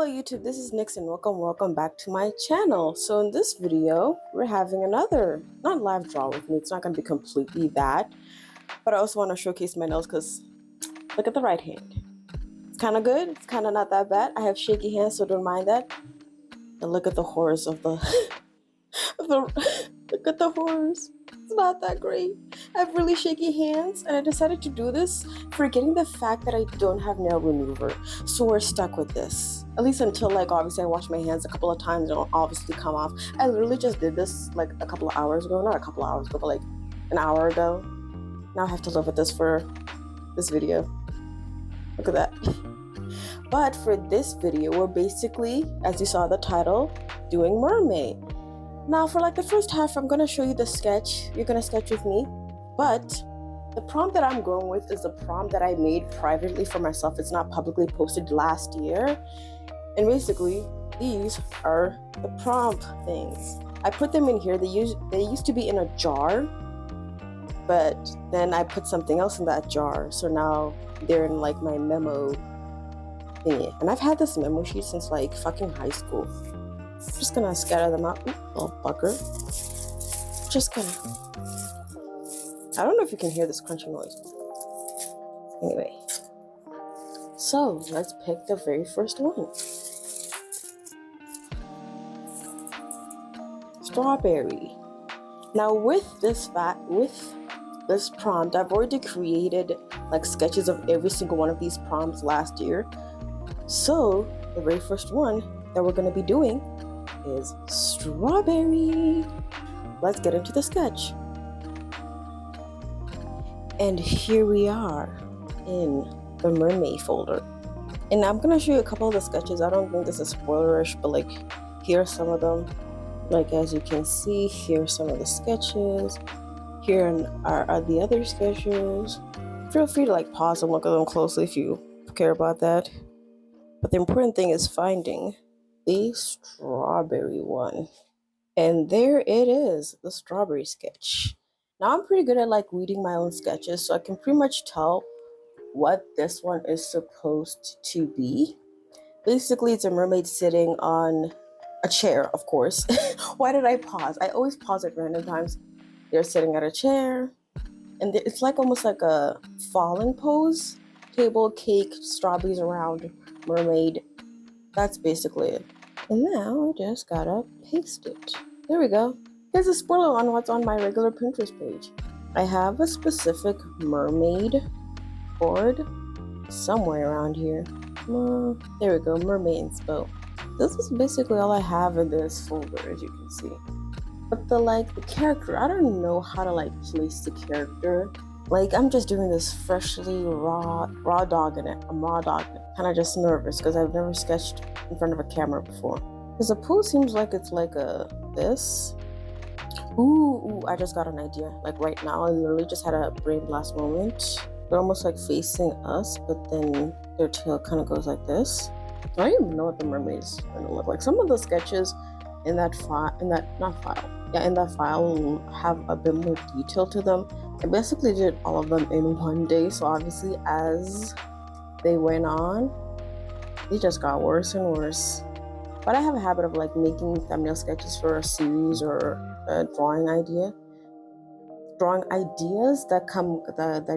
Hello YouTube, this is Nix and welcome back to my channel. So in this video, we're having another, not live draw with me, it's not going to be completely that, but I also want to showcase my nails because look at the right hand. It's kind of good, it's kind of not that bad. I have shaky hands, so don't mind that. And look at the horrors of the, look at the horrors. It's not that great. I have really shaky hands and I decided to do this forgetting the fact that I don't have nail remover. So we're stuck with this. At least until like obviously I wash my hands a couple of times and it'll obviously come off. I literally just did this like a couple of hours ago. Not a couple of hours ago, but like an hour ago. Now I have to live with this for this video. Look at that. But for this video, we're basically, as you saw the title, doing mermaid. Now for like the first half, I'm going to show you the sketch. You're going to sketch with me. But the prompt that I'm going with is the prompt that I made privately for myself. It's not publicly posted last year. And basically, these are the prompt things. I put them in here. They used to be in a jar, but then I put something else in that jar. So now they're in like my memo thingy. And I've had this memo sheet since like fucking high school. I'm just gonna scatter them out. Ooh, little bugger. Just gonna. I don't know if you can hear this crunching noise. Anyway. So let's pick the very first one. Strawberry. Now with this prompt, I've already created like sketches of every single one of these prompts last year. So the very first one that we're gonna be doing is strawberry. Let's get into the sketch. And here we are in the Mermay folder. And I'm gonna show you a couple of the sketches. I don't think this is spoilerish, but like here are some of them. Like as you can see, here are some of the sketches. Here are the other sketches. Feel free to like pause and look at them closely if you care about that. But the important thing is finding the strawberry one. And there it is, the strawberry sketch. Now I'm pretty good at like reading my own sketches, so I can pretty much tell what this one is supposed to be. Basically, it's a mermaid sitting on a chair, of course. Why did I pause? I always pause at random times. They're sitting at a chair, and it's like almost like a falling pose. Table, cake, strawberries around, mermaid. That's basically it. And now I just gotta paste it. There we go. Here's a spoiler on what's on my regular Pinterest page. I have a specific mermaid board somewhere around here. There we go, mermaids boat. This is basically all I have in this folder, as you can see. But the character, I don't know how to like place the character. Like I'm just doing this freshly raw dogging it. I'm raw dogging it. Kind of just nervous because I've never sketched in front of a camera before. Because the pose seems like it's like this. Ooh, I just got an idea. Like right now, I literally just had a brain blast moment. They're almost like facing us, but then their tail kind of goes like this. I don't even know what the mermaid's gonna look like. Some of the sketches in that file, in that file have a bit more detail to them. I basically did all of them in one day, so obviously as they went on, they just got worse and worse. But I have a habit of like making thumbnail sketches for a series or a drawing ideas that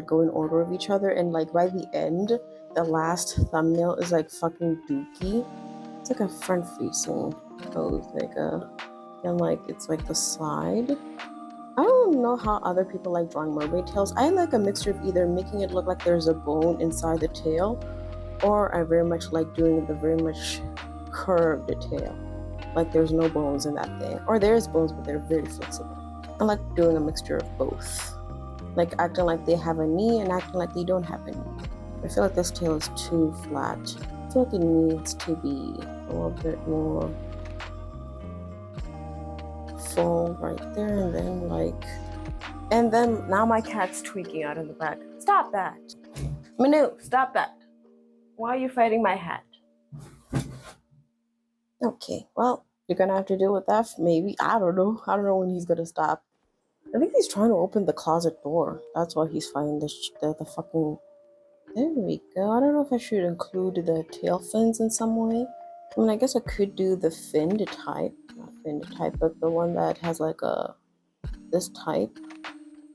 go in order of each other, and like by the end, the last thumbnail is like fucking dookie. It's like a front facing pose, and like it's like the side. I don't know how other people like drawing mermaid tails. I like a mixture of either making it look like there's a bone inside the tail, or I very much like doing the very much curved tail. Like there's no bones in that thing. Or there's bones, but they're very flexible. I like doing a mixture of both. Like acting like they have a knee and acting like they don't have a knee. I feel like this tail is too flat. I feel like it needs to be a little bit more full right there, and then now my cat's tweaking out in the back. Stop that! Manu, stop that! Why are you fighting my hat? Okay, well, you're gonna have to deal with that maybe. I don't know when he's gonna stop. I think he's trying to open the closet door. That's why he's fighting the fucking. There we go. I don't know if I should include the tail fins in some way. I mean, I guess I could do the finned type, not finned type, but the one that has like this type.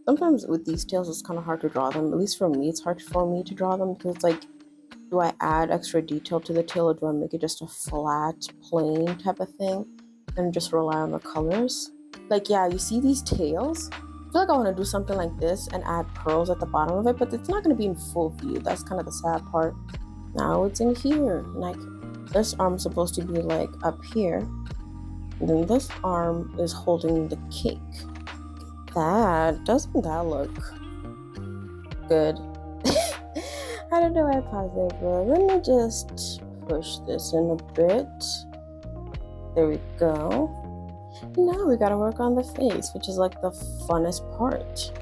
Sometimes with these tails, it's kind of hard to draw them. At least for me, it's hard for me to draw them because it's like, do I add extra detail to the tail or do I make it just a flat, plain type of thing and just rely on the colors? Like, yeah, you see these tails? I feel like I want to do something like this and add pearls at the bottom of it, but it's not going to be in full view. That's kind of the sad part. Now it's in here. Like, this arm's supposed to be like up here. And then this arm is holding the cake. Doesn't that look good? I don't know why I paused there, but let me just push this in a bit. There we go. Now we gotta work on the face, which is like the funnest part.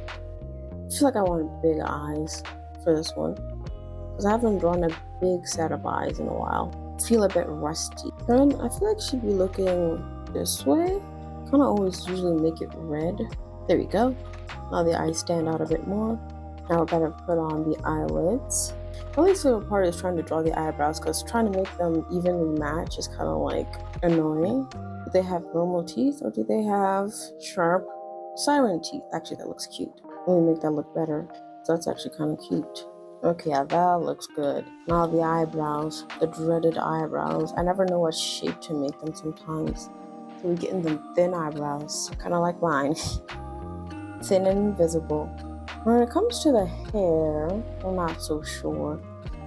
I feel like I want big eyes for this one because I haven't drawn a big set of eyes in a while. I feel a bit rusty. And I feel like she'd be looking this way. Kind of always usually make it red. There we go. Now the eyes stand out a bit more. Now we're gonna put on the eyelids. The only favorite part is trying to draw the eyebrows because trying to make them evenly match is kind of like annoying. Do they have normal teeth or do they have sharp siren teeth? Actually, that looks cute. Let me make that look better. So that's actually kind of cute. Okay, yeah, that looks good. Now the eyebrows, the dreaded eyebrows. I never know what shape to make them sometimes. So we're getting them thin eyebrows, kind of like mine. Thin and invisible. When it comes to the hair, I'm not so sure.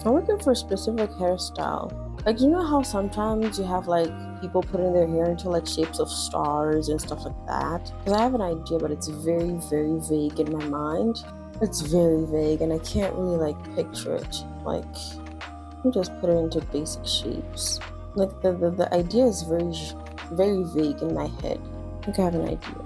I'm looking for a specific hairstyle. Like, you know how sometimes you have like people putting their hair into like shapes of stars and stuff like that? Because I have an idea, but it's very, very vague in my mind. It's very vague and I can't really like picture it. Like, you just put it into basic shapes. Like the idea is very, very vague in my head. I think I have an idea.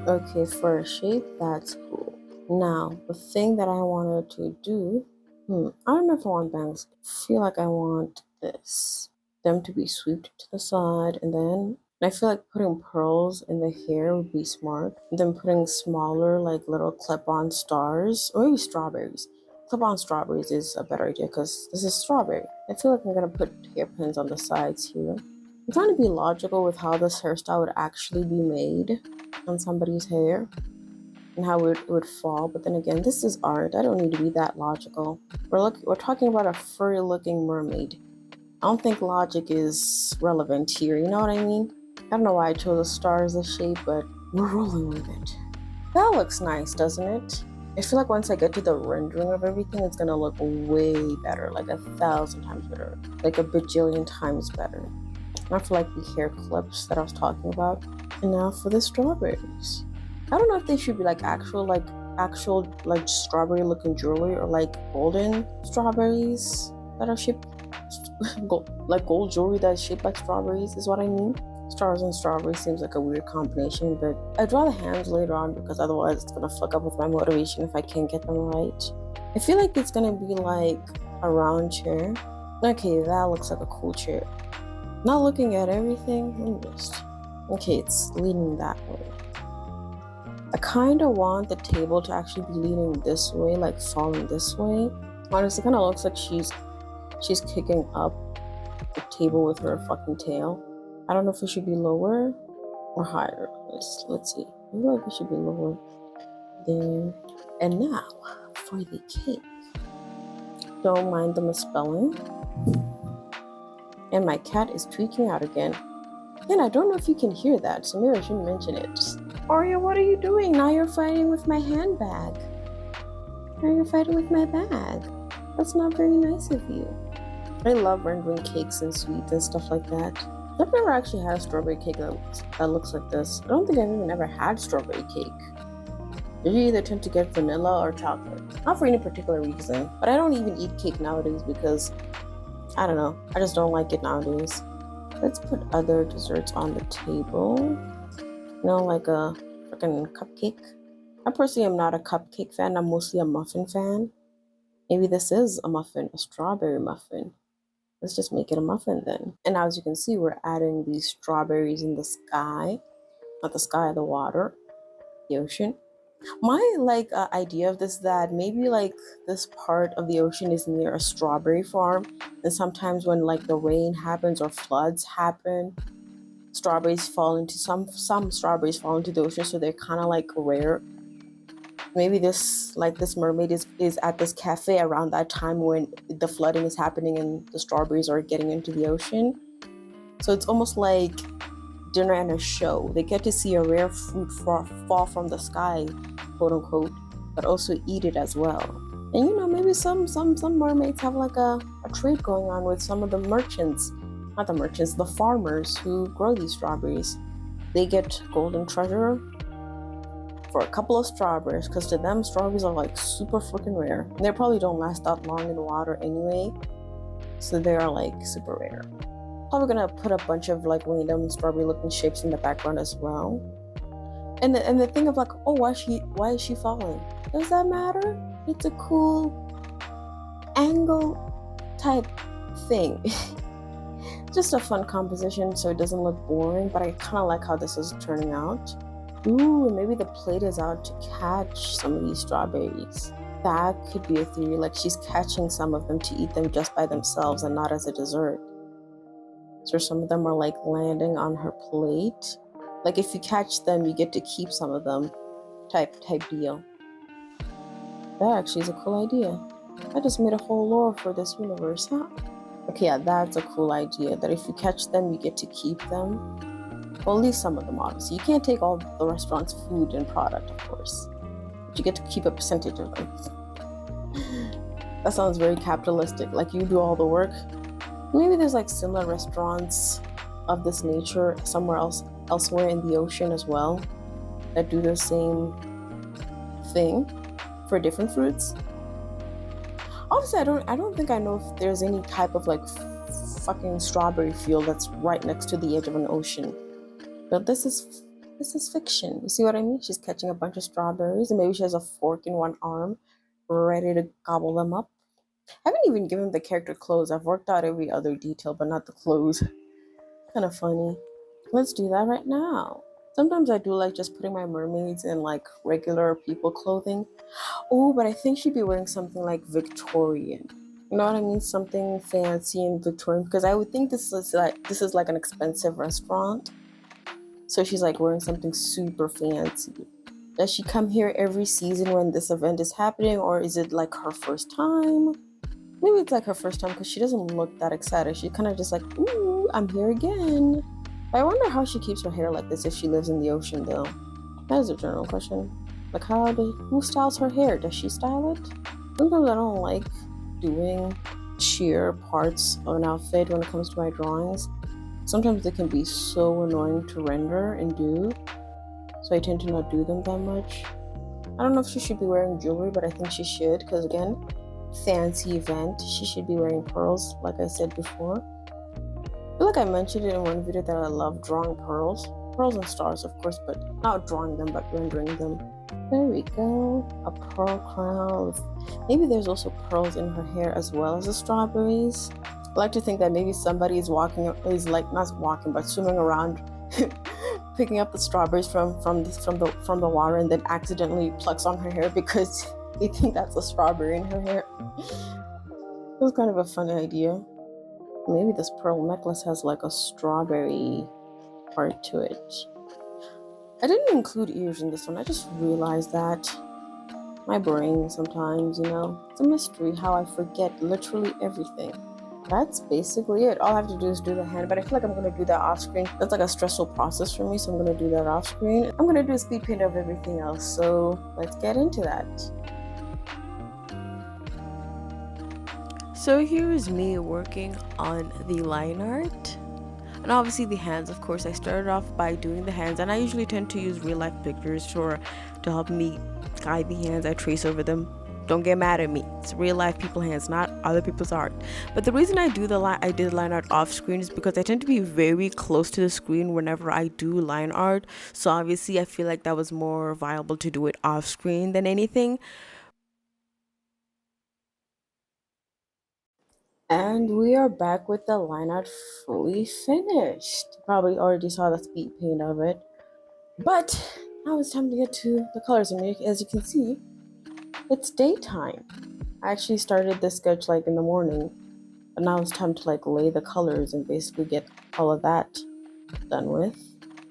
Okay, for a shape, that's cool. Now, the thing that I wanted to do, I don't know if I want bangs. I feel like I want this. Them to be swooped to the side, and then I feel like putting pearls in the hair would be smart. And then putting smaller, like little clip-on stars, or maybe strawberries. Clip-on strawberries is a better idea because this is strawberry. I feel like I'm gonna put hairpins on the sides here. I'm trying to be logical with how this hairstyle would actually be made on somebody's hair and how it would fall, but then again, this is art. I don't need to be that logical. We're talking about a furry looking mermaid. I don't think logic is relevant here, you know what I mean? I don't know why I chose a star as a shape, but we're rolling with it. That looks nice, doesn't it? I feel like once I get to the rendering of everything, it's gonna look way better, like 1,000 times better, like a bajillion times better. Now for like the hair clips that I was talking about. And now for the strawberries. I don't know if they should be like actual like strawberry looking jewelry or like golden strawberries that are shaped like gold jewelry that's shaped like strawberries is what I mean. Stars and strawberries seems like a weird combination, but I draw the hands later on because otherwise it's gonna fuck up with my motivation if I can't get them right. I feel like it's gonna be like a round chair. Okay, that looks like a cool chair. Not looking at everything, okay, it's leaning that way. I kind of want the table to actually be leaning this way, like falling this way. Honestly, it kind of looks like she's kicking up the table with her fucking tail. I don't know if it should be lower or higher. Let's see. I feel like it should be lower. There. And now for the cake. Don't mind the misspelling. And my cat is tweaking out again. And I don't know if you can hear that, so maybe I shouldn't mention it. Arya, what are you doing? Now you're fighting with my handbag. Now you're fighting with my bag. That's not very nice of you. I love rendering cakes and sweets and stuff like that. I've never actually had a strawberry cake that looks like this. I don't think I've even ever had strawberry cake. You either tend to get vanilla or chocolate. Not for any particular reason, but I don't even eat cake nowadays because, I don't know, I just don't like it nowadays. Let's put other desserts on the table. You know, like a freaking cupcake. I personally am not a cupcake fan. I'm mostly a muffin fan. Maybe this is a muffin, a strawberry muffin. Let's just make it a muffin then. And as you can see, we're adding these strawberries in the sky. Not the sky, the water, the ocean. My idea of this, that maybe like this part of the ocean is near a strawberry farm, and sometimes when like the rain happens or floods happen, strawberries fall into some strawberries fall into the ocean, so they're kind of like rare. Maybe this mermaid is at this cafe around that time when the flooding is happening and the strawberries are getting into the ocean. So it's almost like dinner and a show. They get to see a rare fruit fall from the sky, quote unquote, but also eat it as well. And maybe some mermaids have like a trade going on with some of the merchants, not the merchants, the farmers who grow these strawberries. They get golden treasure for a couple of strawberries, because to them strawberries are like super freaking rare. And they probably don't last that long in water anyway, so they are like super rare. Probably gonna put a bunch of like random strawberry looking shapes in the background as well. And the thing of like, oh, why is she falling? Does that matter? It's a cool angle type thing. Just a fun composition so it doesn't look boring, but I kind of like how this is turning out. Ooh, maybe the plate is out to catch some of these strawberries. That could be a theory, like she's catching some of them to eat them just by themselves and not as a dessert. So some of them are like landing on her plate. Like if you catch them, you get to keep some of them type deal. That actually is a cool idea. I just made a whole lore for this universe, huh? Okay, yeah, that's a cool idea, that if you catch them, you get to keep them. Well, at least some of them, obviously. You can't take all the restaurant's food and product, of course. But you get to keep a percentage of them. That sounds very capitalistic, like you do all the work. Maybe there's like similar restaurants of this nature elsewhere in the ocean as well, that do the same thing for different fruits. Obviously, I don't think I know if there's any type of like fucking strawberry field that's right next to the edge of an ocean. But this is fiction. You see what I mean? She's catching a bunch of strawberries, and maybe she has a fork in one arm, ready to gobble them up. I haven't even given the character clothes. I've worked out every other detail, but not the clothes. Kind of funny. Let's do that right now. Sometimes I do like just putting my mermaids in like regular people clothing. Oh, but I think she'd be wearing something like Victorian. You know what I mean? Something fancy and Victorian, because I would think this is like an expensive restaurant. So she's like wearing something super fancy. Does she come here every season when this event is happening, or is it like her first time? Maybe it's like her first time, because she doesn't look that excited. She kind of just like, ooh, I'm here again. I wonder how she keeps her hair like this if she lives in the ocean, though. That is a general question. Like, who styles her hair? Does she style it? Sometimes I don't like doing sheer parts of an outfit when it comes to my drawings. Sometimes they can be so annoying to render and do, so I tend to not do them that much. I don't know if she should be wearing jewelry, but I think she should, because again, fancy event. She should be wearing pearls, like I said before. I feel like I mentioned it in one video that I love drawing pearls. Pearls and stars, of course, but not drawing them, but rendering them. There we go. A pearl crown. Maybe there's also pearls in her hair as well as the strawberries. I like to think that maybe somebody is not walking, but swimming around, picking up the strawberries from the water, and then accidentally plucks on her hair because they think that's a strawberry in her hair. It was kind of a fun idea. Maybe this pearl necklace has like a strawberry part to it. I didn't include ears in this one. I just realized that. My brain sometimes, it's a mystery how I forget literally everything. That's basically it. All I have to do is do the hand, but I feel like I'm going to do that off screen. That's like a stressful process for me, so I'm going to do that off screen. I'm going to do a speed paint of everything else, so let's get into that. So here is me working on the line art. And obviously the hands, of course. I started off by doing the hands, and I usually tend to use real life pictures to help me guide the hands. I trace over them. Don't get mad at me. It's real life people hands, not other people's art. But the reason I did line art off screen is because I tend to be very close to the screen whenever I do line art. So obviously I feel like that was more viable to do it off screen than anything. And we are back with the line art fully finished. Probably already saw the speed paint of it. But now it's time to get to the colors. And as you can see, it's daytime. I actually started this sketch like in the morning, but now it's time to like lay the colors and basically get all of that done with.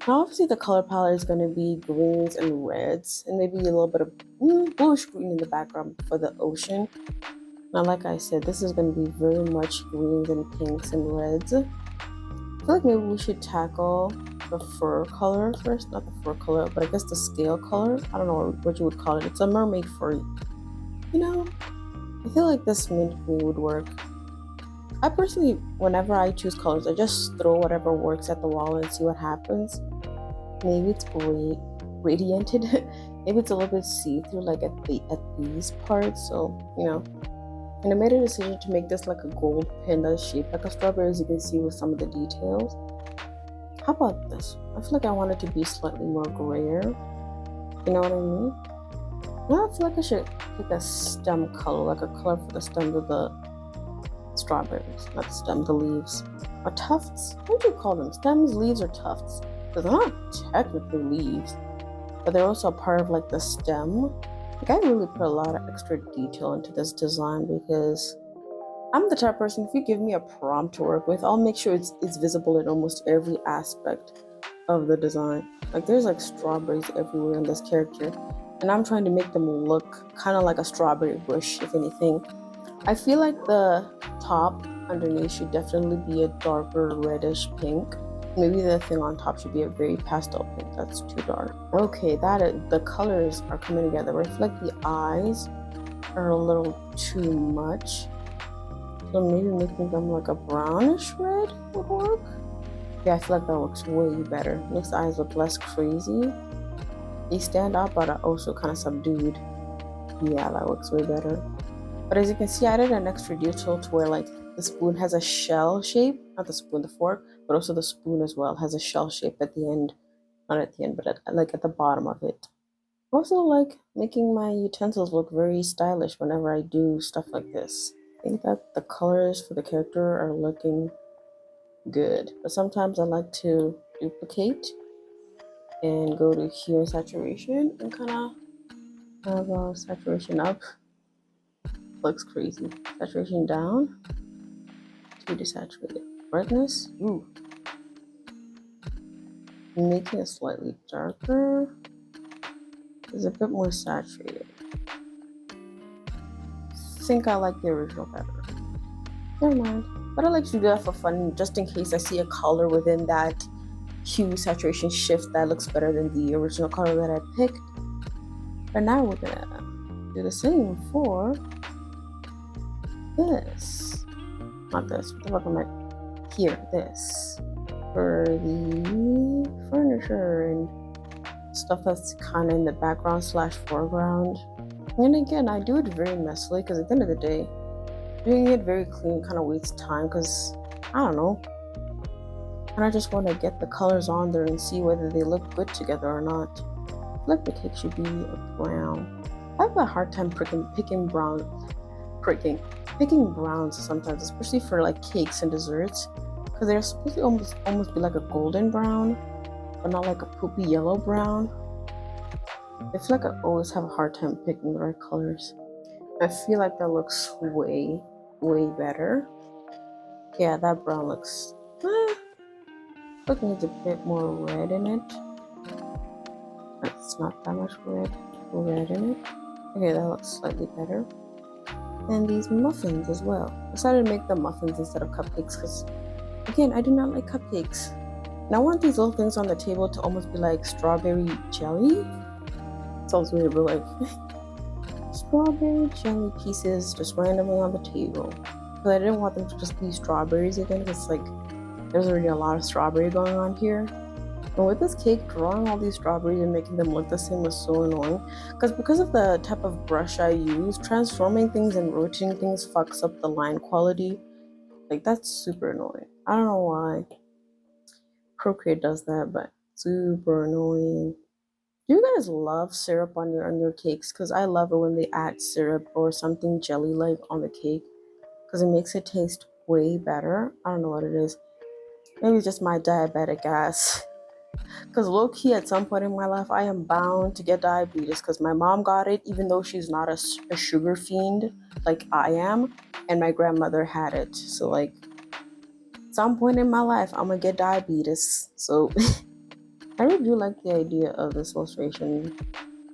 Now obviously the color palette is going to be greens and reds and maybe a little bit of bluish green in the background for the ocean. Now like I said, this is going to be very much greens and pinks and reds. I feel like maybe we should tackle the fur color first. Not the fur color, but I guess the scale color. I don't know what you would call it. It's a mermaid fur. You know, I feel like this mint green would work. I personally, whenever I choose colors, I just throw whatever works at the wall and see what happens. Maybe it's great, radianted. Maybe it's a little bit see-through, like at these parts. So and I made a decision to make this like a gold pin that's shaped like a strawberry, as you can see with some of the details. How about this? I feel like I want it to be slightly more grayer. You know what I mean? Now I feel like I should pick a stem color, like a color for the stems of the strawberries. Not the stem, the leaves. Or tufts? What do you call them? Stems, leaves, or tufts? Because they're not technically leaves, but they're also a part of like the stem. Like I really put a lot of extra detail into this design because I'm the type of person, if you give me a prompt to work with, I'll make sure it's visible in almost every aspect of the design. Like there's like strawberries everywhere in this character, and I'm trying to make them look kind of like a strawberry bush, if anything. I feel like the top underneath should definitely be a darker reddish pink. Maybe the thing on top should be a very pastel pink. That's too dark. Okay, the colors are coming together. I feel like the eyes are a little too much. So maybe making them like a brownish red would work. Yeah, I feel like that looks way better. Makes the eyes look less crazy. They stand out, but are also kind of subdued. Yeah, that looks way better. But as you can see, I added an extra detail to where like the spoon has a shell shape. Not the spoon, the fork, but also the spoon as well has a shell shape at the end. Not at the end, but like at the bottom of it. I also like making my utensils look very stylish whenever I do stuff like this. I think that the colors for the character are looking good. But sometimes I like to duplicate and go to hue saturation and kind of have saturation up. Looks crazy. Saturation down to desaturated. Brightness, ooh. Making it slightly darker. It's a bit more saturated. I think I like the original better. Never mind. But I like to do that for fun, just in case I see a color within that hue saturation shift that looks better than the original color that I picked. But now we're gonna do the same for this. Not this. What the fuck am I? Here, this. For the furniture and stuff that's kind of in the background / foreground. And again, I do it very messily because at the end of the day, doing it very clean kind of wastes time because, I don't know, and I just want to get the colors on there and see whether they look good together or not. I feel like the cake should be a brown. I have a hard time picking browns sometimes, especially for like cakes and desserts, because they're supposed to almost be like a golden brown, but not like a poopy yellow brown. I feel like I always have a hard time picking the right colors. I feel like that looks way better. Yeah, that brown looks needs a bit more red in it. It's not that much red in it. Okay, that looks slightly better. And these muffins as well. I decided to make the muffins instead of cupcakes because, again, I do not like cupcakes. And I want these little things on the table to almost be like strawberry jelly. Sounds weird, but like strawberry jelly pieces just randomly on the table. Because I didn't want them to just be strawberries again, because like there's already a lot of strawberry going on here. And with this cake, drawing all these strawberries and making them look the same was so annoying. Because of the type of brush I use, transforming things and rotating things fucks up the line quality. Like, that's super annoying. I don't know why Procreate does that, but super annoying. Do you guys love syrup on your cakes? Because I love it when they add syrup or something jelly-like on the cake. Because it makes it taste way better. I don't know what it is. Maybe it's just my diabetic ass Because low-key, at some point in my life, I am bound to get diabetes because my mom got it, even though she's not a sugar fiend like I am, and my grandmother had it. So, like, some point in my life, I'm gonna get diabetes. So, I really do like the idea of this illustration.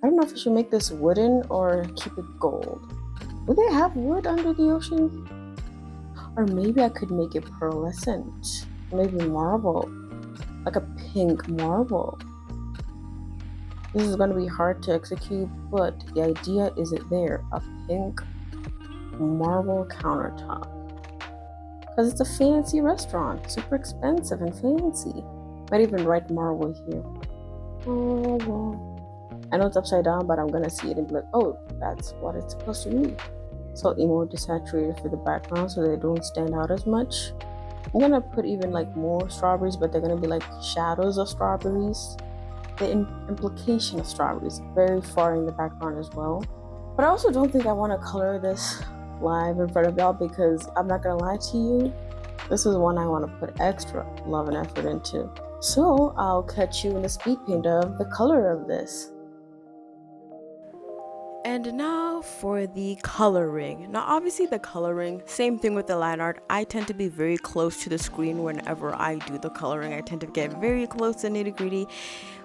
I don't know if I should make this wooden or keep it gold. Would they have wood under the ocean? Or maybe I could make it pearlescent. Maybe marble. Like a pink marble. This is going to be hard to execute, but the idea is it there. A pink marble countertop. Because it's a fancy restaurant. Super expensive and fancy. Might even write marble here. Marble. I know it's upside down, but I'm going to see it and be like, oh, that's what it's supposed to be. Slightly more desaturated for the background so they don't stand out as much. I'm gonna put even like more strawberries, but they're gonna be like shadows of strawberries. The implication of strawberries very far in the background as well. But I also don't think I want to color this live in front of y'all because I'm not gonna lie to you, this is one I want to put extra love and effort into. So I'll catch you in the speed paint of the color of this. And now for the coloring. Now obviously the coloring, same thing with the line art. I tend to be very close to the screen whenever I do the coloring. I tend to get very close to nitty gritty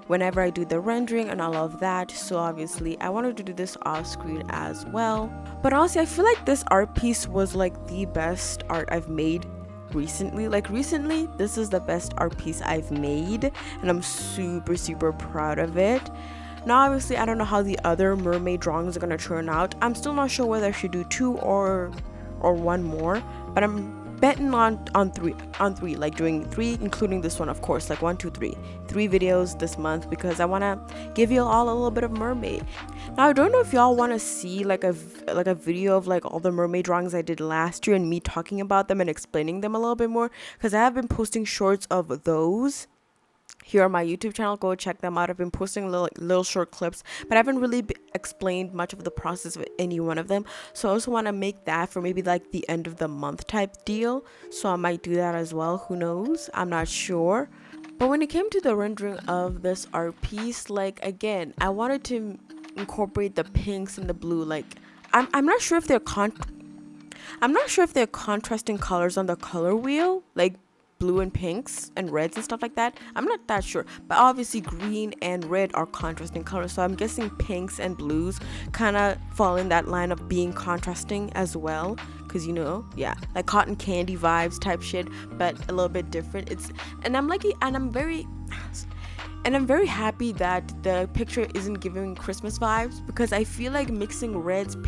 whenever I do the rendering and all of that. So obviously I wanted to do this off screen as well. But honestly, I feel like this art piece was like the best art I've made recently. Like recently, this is the best art piece I've made and I'm super proud of it. Now obviously I don't know how the other mermaid drawings are gonna turn out. I'm still not sure whether I should do 2 or 1 more, but I'm betting on three, like doing 3, including this one, of course, like 1 2 3 videos this month, because I want to give you all a little bit of mermaid. Now I don't know if y'all want to see like a video of like all the mermaid drawings I did last year and me talking about them and explaining them a little bit more, because I have been posting shorts of those here on my YouTube channel. Go check them out. I've been posting little short clips, but I haven't really explained much of the process of any one of them. So I also want to make that for maybe like the end of the month type deal. So I might do that as well. Who knows? I'm not sure. But when it came to the rendering of this art piece, like again, I wanted to incorporate the pinks and the blue. Like I'm not sure if they're contrasting colors on the color wheel, like blue and pinks and reds and stuff like that. I'm not that sure, but obviously green and red are contrasting colors, so I'm guessing pinks and blues kind of fall in that line of being contrasting as well, because yeah, like cotton candy vibes type shit, but a little bit different. I'm very happy that the picture isn't giving Christmas vibes, because I feel like mixing reds and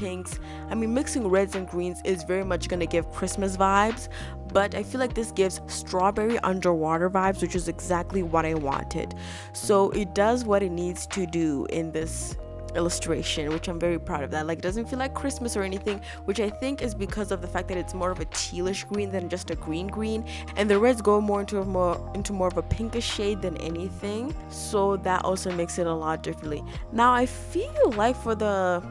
greens is very much going to give Christmas vibes, but I feel like this gives strawberry underwater vibes, which is exactly what I wanted. So it does what it needs to do in this illustration, which I'm very proud of that. Like, it doesn't feel like Christmas or anything, which I think is because of the fact that it's more of a tealish green than just a green, and the reds go more into more of a pinkish shade than anything, so that also makes it a lot differently. Now I feel like for the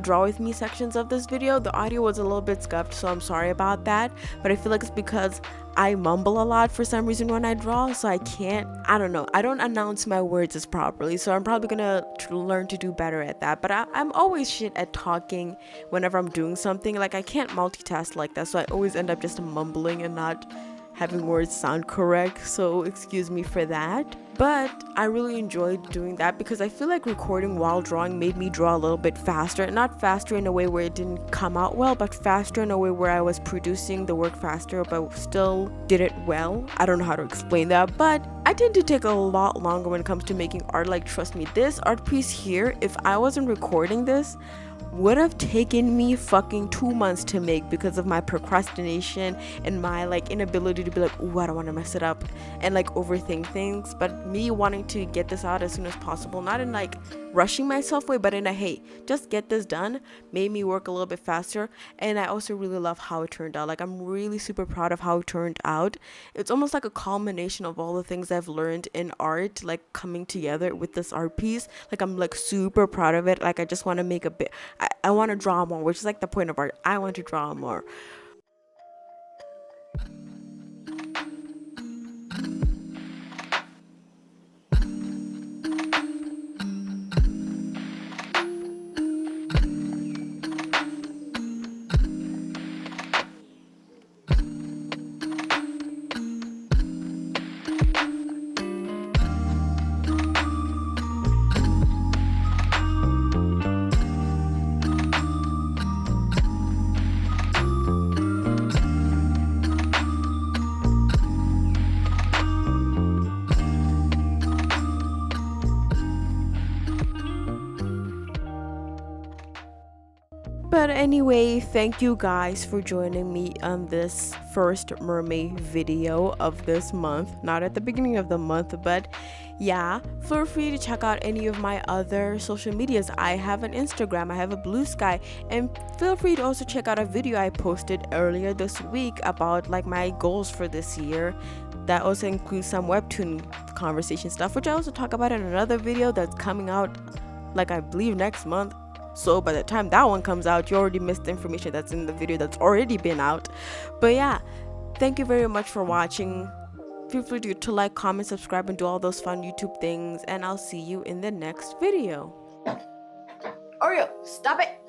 draw with me sections of this video, the audio was a little bit scuffed, so I'm sorry about that, but I feel like it's because I mumble a lot for some reason when I draw, so I don't announce my words as properly, so I'm probably gonna learn to do better at that. But I'm always shit at talking whenever I'm doing something. Like, I can't multitask like that, so I always end up just mumbling and not having words sound correct, so excuse me for that. But I really enjoyed doing that because I feel like recording while drawing made me draw a little bit faster. Not faster in a way where it didn't come out well, but faster in a way where I was producing the work faster but still did it well. I don't know how to explain that, but I tend to take a lot longer when it comes to making art. Like, trust me, this art piece here, if I wasn't recording this, would have taken me fucking 2 months to make because of my procrastination and my like inability to be like, ooh, I don't want to mess it up and like overthink things. But me wanting to get this out as soon as possible, not in like rushing myself way, but in a hey, just get this done, made me work a little bit faster. And I also really love how it turned out. Like, I'm really super proud of how it turned out. It's almost like a culmination of all the things I've learned in art, like coming together with this art piece. Like, I'm like super proud of it. Like, I just want to make a bit, I want to draw more, which is like the point of art. I want to draw more. But anyway, thank you guys for joining me on this first mermaid video of this month. Not at the beginning of the month, but yeah, feel free to check out any of my other social medias. I have an Instagram, I have a Blue Sky, and feel free to also check out a video I posted earlier this week about like my goals for this year. That also includes some webtoon conversation stuff, which I also talk about in another video that's coming out like I believe next month. So by the time that one comes out, you already missed the information that's in the video that's already been out. But yeah, thank you very much for watching. Feel free to like, comment, subscribe, and do all those fun YouTube things, and I'll see you in the next video. Oreo, stop it!